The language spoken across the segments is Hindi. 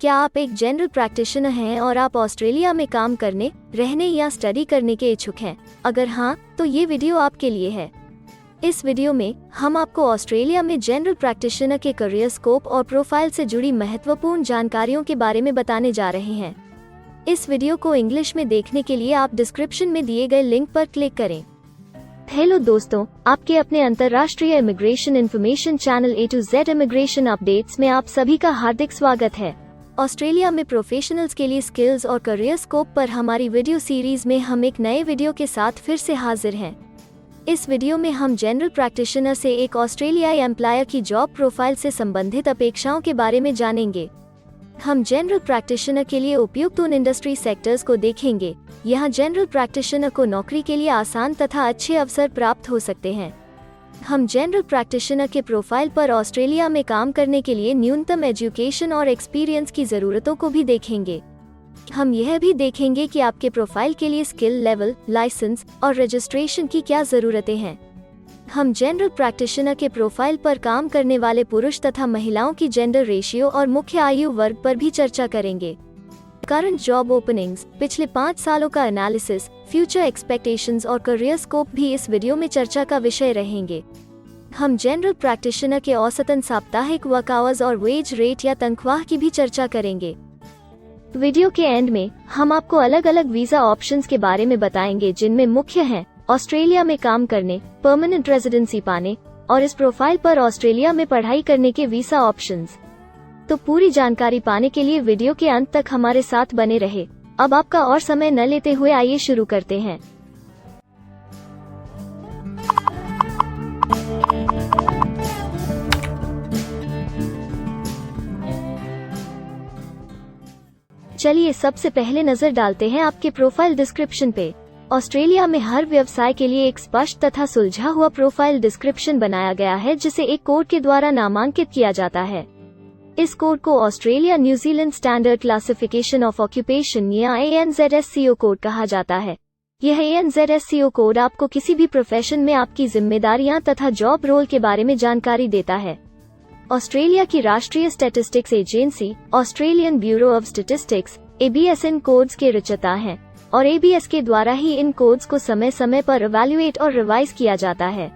क्या आप एक जनरल प्रैक्टिशनर हैं और आप ऑस्ट्रेलिया में काम करने, रहने या स्टडी करने के इच्छुक हैं? अगर हाँ, तो ये वीडियो आपके लिए है। इस वीडियो में हम आपको ऑस्ट्रेलिया में जनरल प्रैक्टिशनर के करियर स्कोप और प्रोफाइल से जुड़ी महत्वपूर्ण जानकारियों के बारे में बताने जा रहे हैं। इस वीडियो को इंग्लिश में देखने के लिए आप डिस्क्रिप्शन में दिए गए लिंक पर क्लिक करें। हेलो दोस्तों, आपके अपने अंतर्राष्ट्रीय immigration information channel A to Z immigration updates में आप सभी का हार्दिक स्वागत है। ऑस्ट्रेलिया में प्रोफेशनल्स के लिए स्किल्स और करियर स्कोप पर हमारी वीडियो सीरीज में हम एक नए वीडियो के साथ फिर से हाजिर हैं। इस वीडियो में हम जनरल प्रैक्टिशनर से एक ऑस्ट्रेलियाई एम्प्लॉयर की जॉब प्रोफाइल से संबंधित अपेक्षाओं के बारे में जानेंगे। हम जनरल प्रैक्टिशनर के लिए उपयुक्त उन इंडस्ट्री सेक्टर्स को देखेंगे। यहाँ जनरल प्रैक्टिशनर को नौकरी के लिए आसान तथा अच्छे अवसर प्राप्त हो सकते हैं। हम जनरल प्रैक्टिशनर के प्रोफाइल पर ऑस्ट्रेलिया में काम करने के लिए न्यूनतम एजुकेशन और एक्सपीरियंस की ज़रूरतों को भी देखेंगे। हम यह भी देखेंगे कि आपके प्रोफाइल के लिए स्किल लेवल, लाइसेंस और रजिस्ट्रेशन की क्या ज़रूरतें हैं। हम जनरल प्रैक्टिशनर के प्रोफाइल पर काम करने वाले पुरुष तथा महिलाओं की जेंडर रेशियो और मुख्य आयु वर्ग पर भी चर्चा करेंगे। करंट जॉब ओपनिंग्स, पिछले 5 सालों का एनालिसिस, फ्यूचर एक्सपेक्टेशंस और करियर स्कोप भी इस वीडियो में चर्चा का विषय रहेंगे। हम जनरल प्रैक्टिशनर के औसतन साप्ताहिक वर्क आवर्स और वेज रेट या तनख्वाह की भी चर्चा करेंगे। वीडियो के एंड में हम आपको अलग अलग वीजा ऑप्शंस के बारे में बताएंगे, जिनमें मुख्य हैं ऑस्ट्रेलिया में काम करने, परमानेंट रेजिडेंसी पाने और इस प्रोफाइल पर ऑस्ट्रेलिया में पढ़ाई करने के वीजा ऑप्शंस। तो पूरी जानकारी पाने के लिए वीडियो के अंत तक हमारे साथ बने रहे। अब आपका और समय न लेते हुए आइए शुरू करते हैं। चलिए सबसे पहले नजर डालते हैं आपके प्रोफाइल डिस्क्रिप्शन पे। ऑस्ट्रेलिया में हर व्यवसाय के लिए एक स्पष्ट तथा सुलझा हुआ प्रोफाइल डिस्क्रिप्शन बनाया गया है, जिसे एक कोड के द्वारा नामांकित किया जाता है। इस कोड को Australia New Zealand standard classification of occupation या ANZSCO कोड कहा जाता है। यह ANZSCO कोड आपको किसी भी प्रोफेशन में आपकी जिम्मेदारियां तथा जॉब रोल के बारे में जानकारी देता है। ऑस्ट्रेलिया की राष्ट्रीय statistics agency Australian bureau of statistics ABS in codes के रचयिता हैं और ABS के द्वारा ही इन कोड्स को समय समय पर इवैल्यूएट और रिवाइज किया जाता है।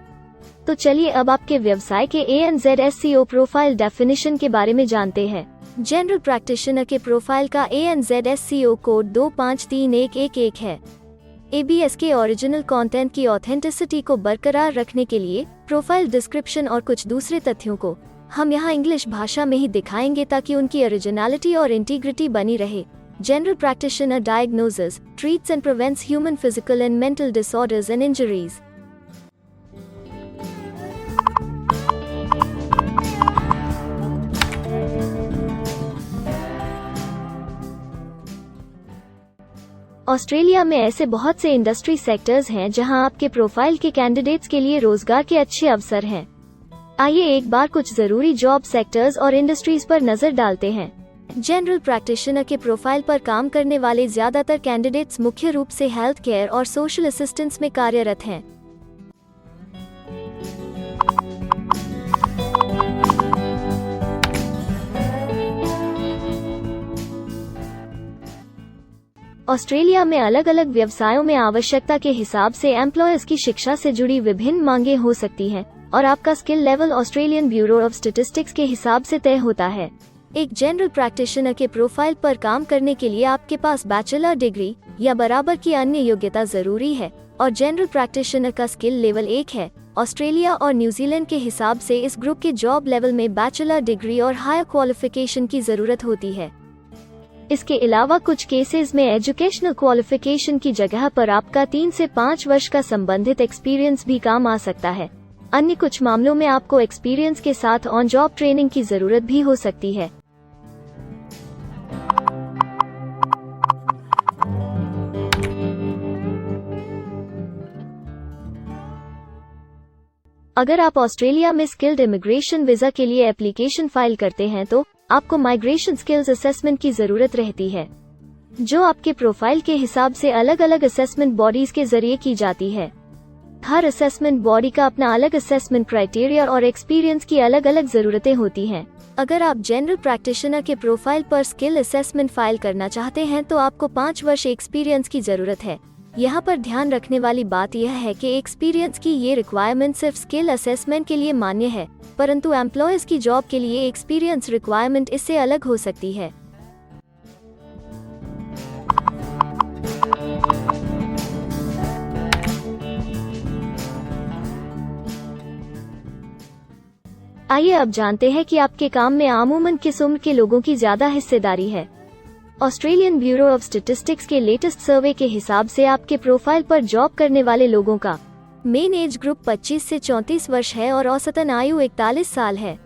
तो चलिए अब आपके व्यवसाय के ANZSCO प्रोफाइल डेफिनेशन के बारे में जानते हैं। जनरल प्रैक्टिशनर के प्रोफाइल का ANZSCO कोड 253111 है। ABS के ओरिजिनल कंटेंट की ऑथेंटिसिटी को बरकरार रखने के लिए प्रोफाइल डिस्क्रिप्शन और कुछ दूसरे तथ्यों को हम यहाँ इंग्लिश भाषा में ही दिखाएंगे, ताकि उनकी ओरिजिनलिटी और इंटीग्रिटी बनी रहे। General practitioner diagnoses, treats and prevents human physical and mental disorders and injuries. Australia में ऐसे बहुत से इंडस्ट्री सेक्टर्स हैं जहां आपके प्रोफाइल के कैंडिडेट्स के लिए रोजगार के अच्छे अवसर हैं। आइए एक बार कुछ जरूरी जॉब सेक्टर्स और इंडस्ट्रीज पर नजर डालते हैं। जनरल प्रैक्टिशनर के प्रोफाइल पर काम करने वाले ज्यादातर कैंडिडेट्स मुख्य रूप से हेल्थ केयर और सोशल असिस्टेंस में कार्यरत हैं। ऑस्ट्रेलिया में अलग अलग व्यवसायों में आवश्यकता के हिसाब से एम्प्लॉयर्स की शिक्षा से जुड़ी विभिन्न मांगें हो सकती हैं और आपका skill level Australian bureau of statistics के हिसाब से तय होता है। एक जनरल प्रैक्टिशनर के प्रोफाइल पर काम करने के लिए आपके पास बैचलर डिग्री या बराबर की अन्य योग्यता जरूरी है और जनरल प्रैक्टिशनर का स्किल लेवल 1 है। ऑस्ट्रेलिया और न्यूजीलैंड के हिसाब से इस ग्रुप के जॉब लेवल में बैचलर डिग्री और हायर क्वालिफिकेशन की जरूरत होती है। इसके अलावा कुछ केसेस में एजुकेशनल क्वालिफिकेशन की जगह पर आपका 3 से 5 वर्ष का संबंधित एक्सपीरियंस भी काम आ सकता है। अन्य कुछ मामलों में आपको एक्सपीरियंस के साथ ऑन जॉब ट्रेनिंग की जरूरत भी हो सकती है। अगर आप ऑस्ट्रेलिया में स्किल्ड इमिग्रेशन वीजा के लिए एप्लीकेशन फाइल करते हैं तो आपको माइग्रेशन स्किल्स असेसमेंट की जरूरत रहती है, जो आपके प्रोफाइल के हिसाब से अलग अलग असेसमेंट बॉडीज के जरिए की जाती है। हर असेसमेंट बॉडी का अपना अलग असेसमेंट क्राइटेरिया और एक्सपीरियंस की अलग अलग जरूरतें होती हैं। अगर आप जनरल प्रैक्टिशनर के प्रोफाइल पर स्किल असेसमेंट फाइल करना चाहते हैं तो आपको 5 वर्ष एक्सपीरियंस की जरूरत है। यहाँ पर ध्यान रखने वाली बात यह है कि एक्सपीरियंस की ये रिक्वायरमेंट सिर्फ स्किल असेसमेंट के लिए मान्य है, परंतु एम्प्लॉयज की जॉब के लिए एक्सपीरियंस रिक्वायरमेंट इससे अलग हो सकती है। आइए अब जानते हैं कि आपके काम में अमूमन किस उम्र के लोगों की ज्यादा हिस्सेदारी है। ऑस्ट्रेलियन ब्यूरो ऑफ स्टैटिस्टिक्स के लेटेस्ट सर्वे के हिसाब से आपके प्रोफाइल पर जॉब करने वाले लोगों का मेन एज ग्रुप 25 से 34 वर्ष है और औसतन आयु 41 साल है।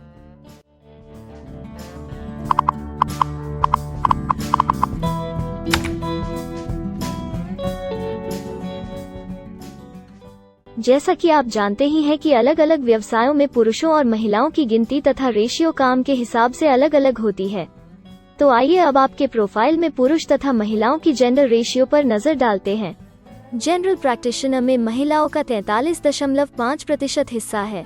जैसा कि आप जानते ही हैं कि अलग अलग व्यवसायों में पुरुषों और महिलाओं की गिनती तथा रेशियो काम के हिसाब से अलग अलग होती है। तो आइए अब आपके प्रोफाइल में पुरुष तथा महिलाओं की जेंडर रेशियो पर नजर डालते हैं। जनरल प्रैक्टिशनर में महिलाओं का 43.5% हिस्सा है।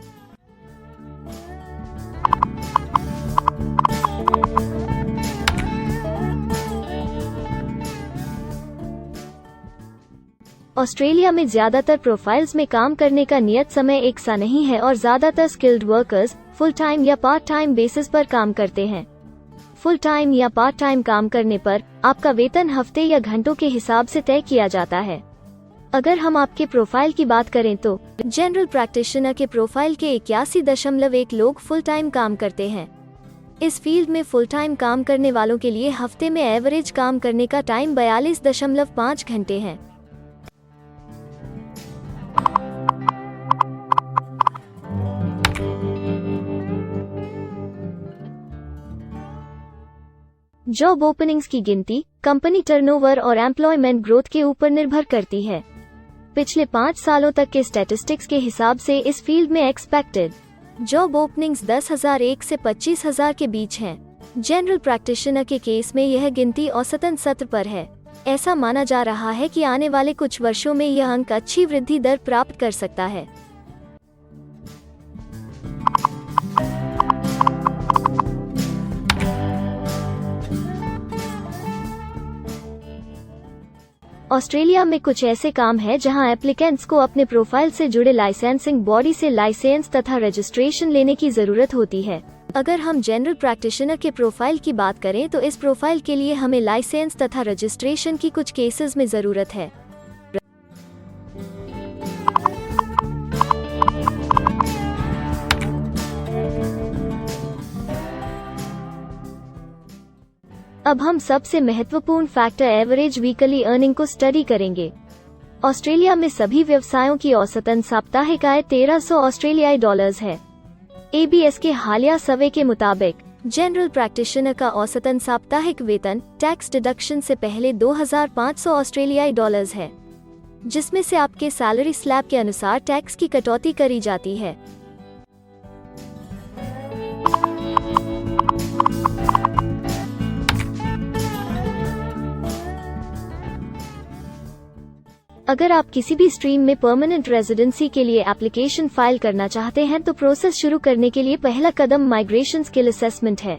ऑस्ट्रेलिया में ज्यादातर प्रोफाइल्स में काम करने का नियत समय एक सा नहीं है और ज्यादातर स्किल्ड वर्कर्स फुल टाइम या पार्ट टाइम बेसिस पर काम करते हैं। फुल टाइम या पार्ट टाइम काम करने पर आपका वेतन हफ्ते या घंटों के हिसाब से तय किया जाता है। अगर हम आपके प्रोफाइल की बात करें तो जनरल प्रैक्टिशनर के प्रोफाइल के 81.1 लोग फुल टाइम काम करते हैं। इस फील्ड में फुल टाइम काम करने वालों के लिए हफ्ते में एवरेज काम करने का टाइम 42.5 घंटे है। जॉब ओपनिंग्स की गिनती कंपनी टर्नओवर और एम्प्लॉयमेंट ग्रोथ के ऊपर निर्भर करती है। पिछले 5 सालों तक के स्टैटिस्टिक्स के हिसाब से इस फील्ड में एक्सपेक्टेड जॉब ओपनिंग्स 10,001 से 25,000 के बीच हैं। जनरल प्रैक्टिशनर के केस में यह गिनती औसतन 70 पर है। ऐसा माना जा रहा है कि आने वाले कुछ वर्षों में यह अंक अच्छी वृद्धि दर प्राप्त कर सकता है। ऑस्ट्रेलिया में कुछ ऐसे काम हैं जहां एप्लीकेंट्स को अपने प्रोफाइल से जुड़े लाइसेंसिंग बॉडी से लाइसेंस तथा रजिस्ट्रेशन लेने की जरूरत होती है। अगर हम जनरल प्रैक्टिशनर के प्रोफाइल की बात करें तो इस प्रोफाइल के लिए हमें लाइसेंस तथा रजिस्ट्रेशन की कुछ केसेस में जरूरत है। अब हम सबसे महत्वपूर्ण फैक्टर एवरेज वीकली अर्निंग को स्टडी करेंगे। ऑस्ट्रेलिया में सभी व्यवसायों की औसतन साप्ताहिक आय 1300 ऑस्ट्रेलियाई डॉलर्स है। ABS के हालिया सर्वे के मुताबिक जनरल प्रैक्टिशनर का औसतन साप्ताहिक वेतन टैक्स डिडक्शन से पहले 2500 ऑस्ट्रेलियाई डॉलर्स है, जिसमें से आपके सैलरी स्लैब के अनुसार टैक्स की कटौती करी जाती है। अगर आप किसी भी स्ट्रीम में परमानेंट रेजिडेंसी के लिए एप्लीकेशन फाइल करना चाहते हैं तो प्रोसेस शुरू करने के लिए पहला कदम माइग्रेशन स्किल असेसमेंट है।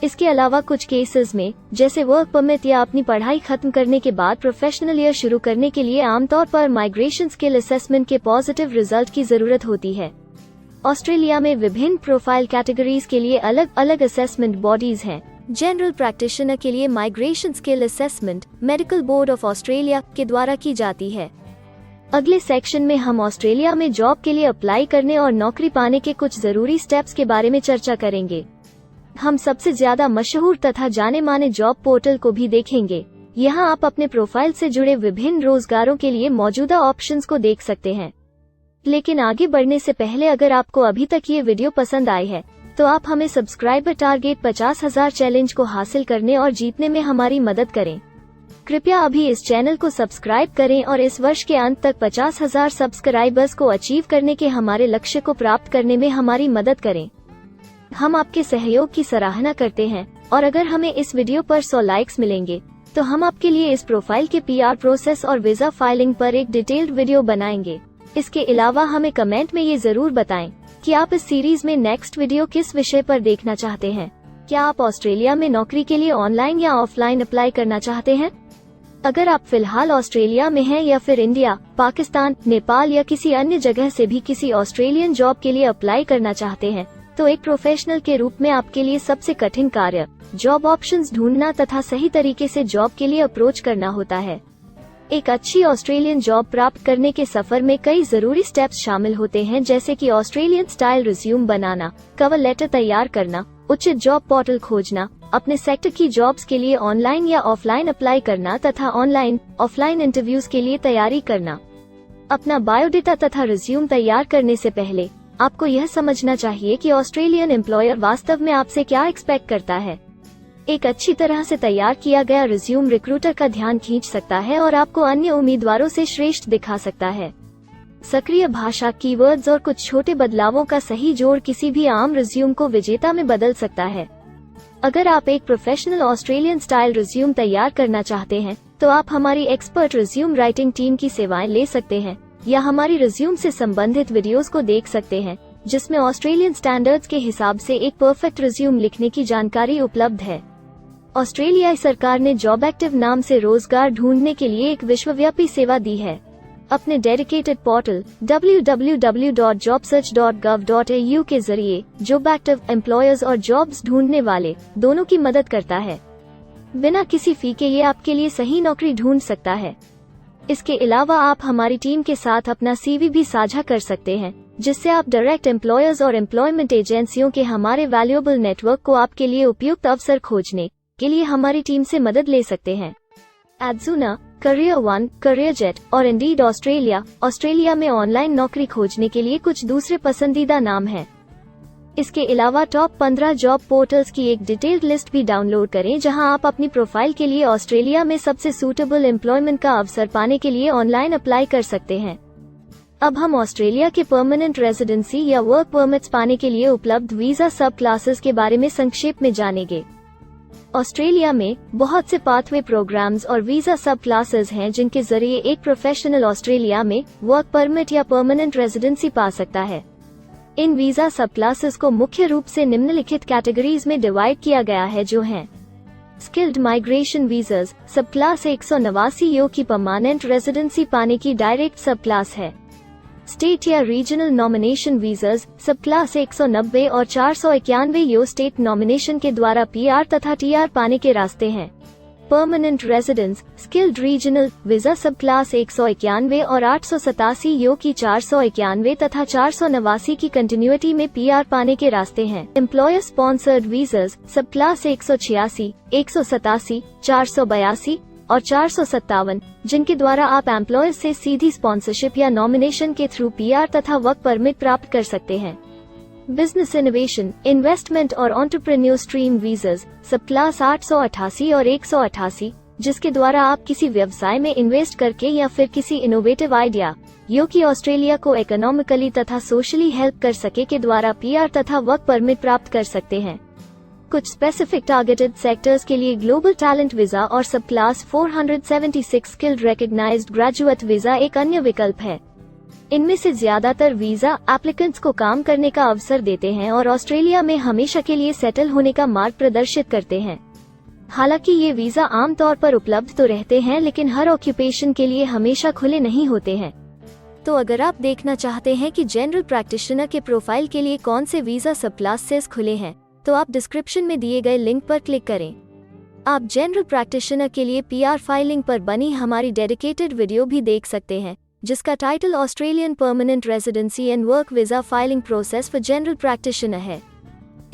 इसके अलावा कुछ केसेस में जैसे वर्क परमिट या अपनी पढ़ाई खत्म करने के बाद प्रोफेशनल ईयर शुरू करने के लिए आमतौर पर माइग्रेशन स्किल असेसमेंट के पॉजिटिव रिजल्ट की जरूरत होती है। ऑस्ट्रेलिया में विभिन्न प्रोफाइल कैटेगरीज के लिए अलग अलग असेसमेंट बॉडीज हैं। जनरल प्रैक्टिशनर के लिए migration skill assessment medical board of Australia के द्वारा की जाती है। अगले सेक्शन में हम ऑस्ट्रेलिया में जॉब के लिए अप्लाई करने और नौकरी पाने के कुछ जरूरी स्टेप्स के बारे में चर्चा करेंगे। हम सबसे ज्यादा मशहूर तथा जाने माने जॉब पोर्टल को भी देखेंगे। यहाँ आप अपने प्रोफाइल से जुड़े विभिन्न रोजगारों के लिए मौजूदा ऑप्शंस को देख सकते हैं। लेकिन आगे बढ़ने से पहले अगर आपको अभी तक ये वीडियो पसंद आई है तो आप हमें सब्सक्राइबर टारगेट 50,000 चैलेंज को हासिल करने और जीतने में हमारी मदद करें। कृपया अभी इस चैनल को सब्सक्राइब करें और इस वर्ष के अंत तक 50,000 सब्सक्राइबर्स को अचीव करने के हमारे लक्ष्य को प्राप्त करने में हमारी मदद करें। हम आपके सहयोग की सराहना करते हैं और अगर हमें इस वीडियो पर 100 लाइक्स मिलेंगे तो हम आपके लिए इस प्रोफाइल के PR प्रोसेस और वीजा फाइलिंग पर एक डिटेल्ड वीडियो बनाएंगे। इसके अलावा हमें कमेंट में ये जरूर बताएं कि आप इस सीरीज में नेक्स्ट वीडियो किस विषय पर देखना चाहते हैं। क्या आप ऑस्ट्रेलिया में नौकरी के लिए ऑनलाइन या ऑफलाइन अप्लाई करना चाहते हैं? अगर आप फिलहाल ऑस्ट्रेलिया में हैं या फिर इंडिया, पाकिस्तान, नेपाल या किसी अन्य जगह से भी किसी ऑस्ट्रेलियन जॉब के लिए अप्लाई करना चाहते हैं, तो एक प्रोफेशनल के रूप में आपके लिए सबसे कठिन कार्य जॉब ऑप्शंस ढूंढना तथा सही तरीके से जॉब के लिए अप्रोच करना होता है। एक अच्छी ऑस्ट्रेलियन जॉब प्राप्त करने के सफर में कई जरूरी स्टेप्स शामिल होते हैं, जैसे कि ऑस्ट्रेलियन स्टाइल रिज्यूम बनाना, कवर लेटर तैयार करना, उचित जॉब पोर्टल खोजना, अपने सेक्टर की जॉब्स के लिए ऑनलाइन या ऑफलाइन अप्लाई करना तथा ऑनलाइन ऑफलाइन इंटरव्यूज के लिए तैयारी करना। अपना बायोडेटा तथा रिज्यूम तैयार करने से पहले आपको यह समझना चाहिए कि ऑस्ट्रेलियन एम्प्लॉयर वास्तव में आपसे क्या एक्सपेक्ट करता है। एक अच्छी तरह से तैयार किया गया रिज्यूम रिक्रूटर का ध्यान खींच सकता है और आपको अन्य उम्मीदवारों से श्रेष्ठ दिखा सकता है। सक्रिय भाषा, कीवर्ड्स और कुछ छोटे बदलावों का सही जोड़ किसी भी आम रिज्यूम को विजेता में बदल सकता है। अगर आप एक प्रोफेशनल ऑस्ट्रेलियन स्टाइल रिज्यूम तैयार करना चाहते हैं, तो आप हमारी एक्सपर्ट रिज्यूम राइटिंग टीम की सेवाएं ले सकते हैं या हमारी रिज्यूम से संबंधित वीडियोस को देख सकते हैं, जिसमें ऑस्ट्रेलियन स्टैंडर्ड्स के हिसाब से एक परफेक्ट रिज्यूम लिखने की जानकारी उपलब्ध है। ऑस्ट्रेलियाई सरकार ने जॉब एक्टिव नाम से रोजगार ढूंढने के लिए एक विश्वव्यापी सेवा दी है। अपने डेडिकेटेड पोर्टल www.jobsearch.gov.au के जरिए जॉब एक्टिव एम्प्लॉयर्स और जॉब्स ढूंढने वाले दोनों की मदद करता है। बिना किसी फी के ये आपके लिए सही नौकरी ढूंढ सकता है। इसके अलावा आप हमारी टीम के साथ अपना CV भी साझा कर सकते हैं, जिससे आप डायरेक्ट एम्प्लॉयर्स और एम्प्लॉयमेंट एजेंसियों के हमारे वैल्यूएबल नेटवर्क को आपके लिए उपयुक्त अवसर खोजने के लिए हमारी टीम से मदद ले सकते हैं। एडजुना, करियर वन, करियरजेट और इंडीड ऑस्ट्रेलिया में ऑनलाइन नौकरी खोजने के लिए कुछ दूसरे पसंदीदा नाम हैं। इसके अलावा टॉप 15 जॉब पोर्टल्स की एक डिटेल्ड लिस्ट भी डाउनलोड करें, जहां आप अपनी प्रोफाइल के लिए ऑस्ट्रेलिया में सबसे सूटेबल एम्प्लॉयमेंट का अवसर पाने के लिए ऑनलाइन अप्लाई कर सकते हैं। अब हम ऑस्ट्रेलिया के परमानेंट रेजिडेंसी या वर्क परमिट्स पाने के लिए उपलब्ध वीजा सब क्लासेस के बारे में संक्षेप में जानेंगे। ऑस्ट्रेलिया में बहुत से पाथवे प्रोग्राम्स और वीजा सब क्लासेस हैं, जिनके जरिए एक प्रोफेशनल ऑस्ट्रेलिया में वर्क परमिट या परमानेंट रेजिडेंसी पा सकता है। इन वीजा सब क्लासेस को मुख्य रूप से निम्नलिखित कैटेगरीज में डिवाइड किया गया है, जो हैं स्किल्ड माइग्रेशन वीजास सब क्लास 189 यो की परमानेंट रेजिडेंसी पाने की डायरेक्ट सब क्लास है। स्टेट या रीजनल नॉमिनेशन वीजास सब क्लास 190 और 491 यो स्टेट नॉमिनेशन के द्वारा PR तथा TR पाने के रास्ते हैं। Permanent residence skilled regional visa सब क्लास 191 और 887 यो की 491 तथा 489 की कंटिन्यूटी में PR पाने के रास्ते हैं। एम्प्लॉयर स्पॉन्सर्ड वीजास सब क्लास 186, 187, 482 और 457, जिनके द्वारा आप एम्प्लॉयर से सीधी स्पॉन्सरशिप या नॉमिनेशन के थ्रू PR तथा वर्क परमिट प्राप्त कर सकते हैं। बिजनेस इनोवेशन, इन्वेस्टमेंट और एंटरप्रेन्योर स्ट्रीम वीजास सब क्लास 888 और 188, जिसके द्वारा आप किसी व्यवसाय में इन्वेस्ट करके या फिर किसी इनोवेटिव आइडिया यो कि ऑस्ट्रेलिया को इकोनॉमिकली तथा सोशली हेल्प कर सके के द्वारा PR तथा वर्क परमिट प्राप्त कर सकते हैं। कुछ स्पेसिफिक टारगेटेड सेक्टर्स के लिए ग्लोबल टैलेंट वीजा और subclass 476 skilled recognised graduate visa एक अन्य विकल्प है। इनमें से ज्यादातर वीजा एप्लीकेंट्स को काम करने का अवसर देते हैं और ऑस्ट्रेलिया में हमेशा के लिए सेटल होने का मार्ग प्रदर्शित करते हैं। हालांकि ये वीजा आमतौर पर उपलब्ध तो रहते हैं, लेकिन हर ऑक्यूपेशन के लिए हमेशा खुले नहीं होते हैं। तो अगर आप देखना चाहते हैं कि जनरल प्रैक्टिशनर के प्रोफाइल के लिए कौन से वीजा सब क्लासेस खुले हैं, तो आप डिस्क्रिप्शन में दिए गए लिंक पर क्लिक करें। आप जनरल प्रैक्टिशनर के लिए PR फाइलिंग पर बनी हमारी डेडिकेटेड वीडियो भी देख सकते हैं, जिसका title Australian permanent residency and work visa filing process for general practitioner है।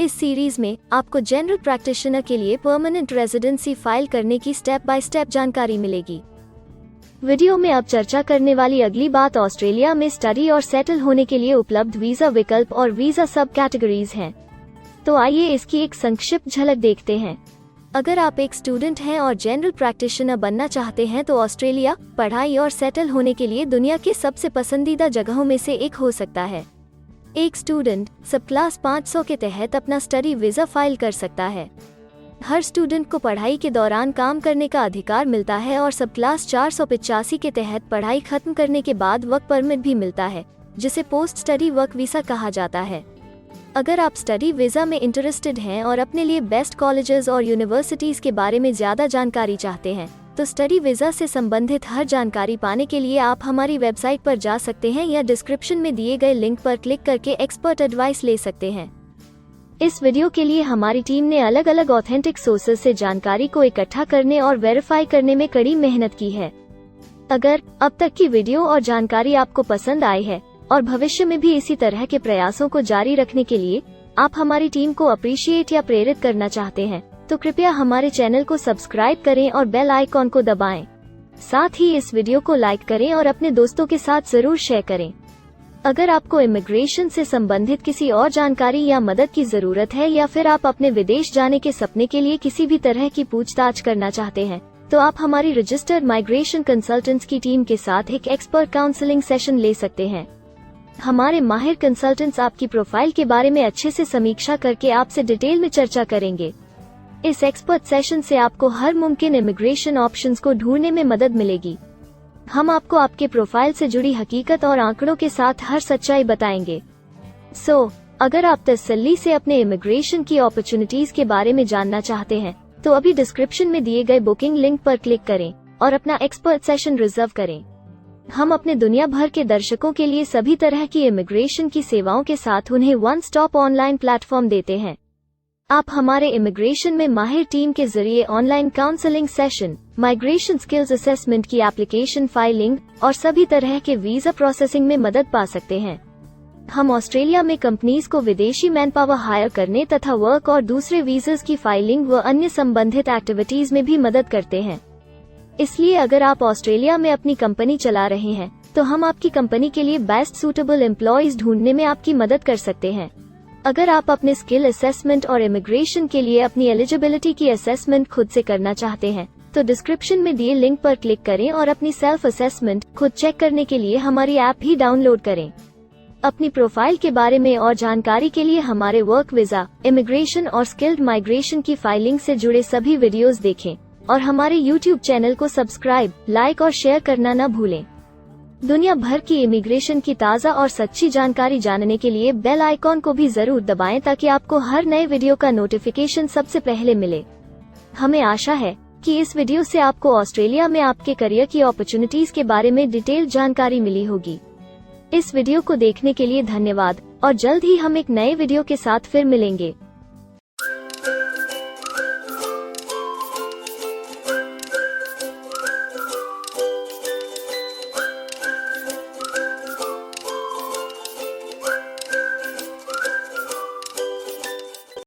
इस सीरीज में आपको जनरल प्रैक्टिशनर के लिए परमानेंट रेजिडेंसी फाइल करने की स्टेप बाय स्टेप जानकारी मिलेगी। वीडियो में अब चर्चा करने वाली अगली बात ऑस्ट्रेलिया में स्टडी और सेटल होने के लिए उपलब्ध वीजा विकल्प और वीजा सब कैटेगरीज हैं। तो आइए इसकी एक संक्षिप्त झलक देखते हैं। अगर आप एक स्टूडेंट हैं और जनरल प्रैक्टिशनर बनना चाहते हैं, तो ऑस्ट्रेलिया पढ़ाई और सेटल होने के लिए दुनिया के सबसे पसंदीदा जगहों में से एक हो सकता है। एक स्टूडेंट सब क्लास 500 के तहत अपना स्टडी वीजा फाइल कर सकता है। हर स्टूडेंट को पढ़ाई के दौरान काम करने का अधिकार मिलता है और सब क्लास 485 के तहत पढ़ाई खत्म करने के बाद वर्क परमिट भी मिलता है, जिसे पोस्ट स्टडी वर्क वीसा कहा जाता है। अगर आप स्टडी वीज़ा में इंटरेस्टेड हैं और अपने लिए बेस्ट कॉलेजेस और यूनिवर्सिटीज़ के बारे में ज़्यादा जानकारी चाहते हैं, तो स्टडी वीज़ा से संबंधित हर जानकारी पाने के लिए आप हमारी वेबसाइट पर जा सकते हैं या डिस्क्रिप्शन में दिए गए लिंक पर क्लिक करके एक्सपर्ट एडवाइस ले सकते हैं। इस वीडियो के लिए हमारी टीम ने अलग अलग ऑथेंटिक सोर्सेज से जानकारी को इकट्ठा करने और वेरीफाई करने में कड़ी मेहनत की है। अगर अब तक की वीडियो और जानकारी आपको पसंद आई है और भविष्य में भी इसी तरह के प्रयासों को जारी रखने के लिए आप हमारी टीम को अप्रिशिएट या प्रेरित करना चाहते हैं, तो कृपया हमारे चैनल को सब्सक्राइब करें और बेल आइकॉन को दबाएं। साथ ही इस वीडियो को लाइक करें और अपने दोस्तों के साथ जरूर शेयर करें। अगर आपको इमिग्रेशन से संबंधित किसी और जानकारी या मदद की जरूरत है या फिर आप अपने विदेश जाने के सपने के लिए किसी भी तरह की पूछताछ करना चाहते हैं, तो आप हमारी रजिस्टर्ड माइग्रेशन कंसल्टेंट्स की टीम के साथ एक एक्सपर्ट काउंसलिंग सेशन ले सकते हैं। हमारे माहिर कंसल्टेंट्स आपकी प्रोफाइल के बारे में अच्छे से समीक्षा करके आपसे डिटेल में चर्चा करेंगे। इस एक्सपर्ट सेशन से आपको हर मुमकिन इमिग्रेशन ऑप्शंस को ढूंढने में मदद मिलेगी। हम आपको आपके प्रोफाइल से जुड़ी हकीकत और आंकड़ों के साथ हर सच्चाई बताएंगे। अगर आप तसल्ली से अपने इमिग्रेशन की अपॉर्चुनिटीज के बारे में जानना चाहते हैं, तो अभी डिस्क्रिप्शन में दिए गए बुकिंग लिंक पर क्लिक करें और अपना एक्सपर्ट सेशन रिजर्व करें। हम अपने दुनिया भर के दर्शकों के लिए सभी तरह की इमिग्रेशन की सेवाओं के साथ उन्हें वन स्टॉप ऑनलाइन प्लेटफॉर्म देते हैं। आप हमारे इमिग्रेशन में माहिर टीम के जरिए online counselling session, migration skills assessment की एप्लीकेशन फाइलिंग और सभी तरह के वीजा प्रोसेसिंग में मदद पा सकते हैं। हम ऑस्ट्रेलिया में कंपनीज को विदेशी मैन पावर हायर करने तथा वर्क और दूसरे वीजास की फाइलिंग व अन्य संबंधित एक्टिविटीज में भी मदद करते हैं। इसलिए अगर आप ऑस्ट्रेलिया में अपनी कंपनी चला रहे हैं, तो हम आपकी कंपनी के लिए बेस्ट सूटेबल एम्प्लॉयज ढूंढने में आपकी मदद कर सकते हैं। अगर आप अपने स्किल असेसमेंट और इमिग्रेशन के लिए अपनी एलिजिबिलिटी की असेसमेंट खुद से करना चाहते हैं, तो डिस्क्रिप्शन में दिए लिंक पर क्लिक करें और अपनी सेल्फ असेसमेंट खुद चेक करने के लिए हमारी ऐप भी डाउनलोड करें। अपनी प्रोफाइल के बारे में और जानकारी के लिए हमारे वर्क वीजा, इमिग्रेशन और स्किल्ड माइग्रेशन की फाइलिंग से जुड़े सभी वीडियोस देखें और हमारे YouTube चैनल को सब्सक्राइब, लाइक और शेयर करना न भूलें। दुनिया भर की इमिग्रेशन की ताज़ा और सच्ची जानकारी जानने के लिए बेल आइकॉन को भी जरूर दबाएं ताकि आपको हर नए वीडियो का नोटिफिकेशन सबसे पहले मिले। हमें आशा है कि इस वीडियो से आपको ऑस्ट्रेलिया में आपके करियर की अपॉर्चुनिटीज के बारे में डिटेल जानकारी मिली होगी। इस वीडियो को देखने के लिए धन्यवाद और जल्द ही हम एक नए वीडियो के साथ फिर मिलेंगे।